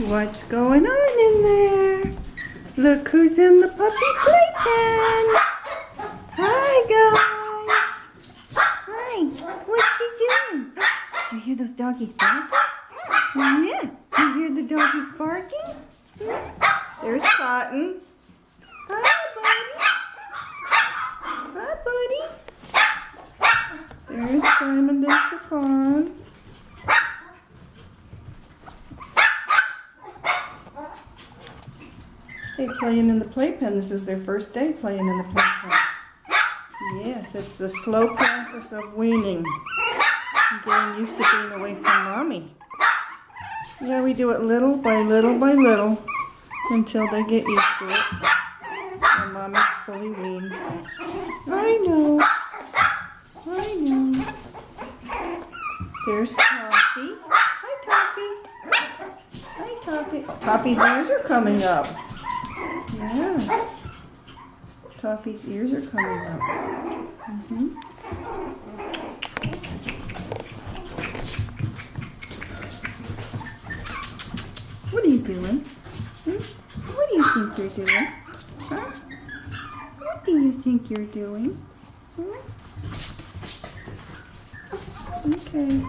What's going on in there? Look who's in the puppy playpen. Hi, guys. Hi. What's she doing? Do you hear those doggies barking? Yeah. Do you hear the doggies barking? There's Cotton. Hi, buddy. Hi, buddy. There's Diamond and Chiffon. They're playing in the playpen. This is their first day playing in the playpen. Yes, it's the slow process of weaning. Getting used to being away from Mommy. Yeah, we do it little by little by little until they get used to it. And Mommy's fully weaned. I know. There's Toffee. Hi, Toffee. Toffee's ears are coming up. Yes. Toffee's ears are coming up. What are you doing? What do you think you're doing? Huh? What do you think you're doing? Okay.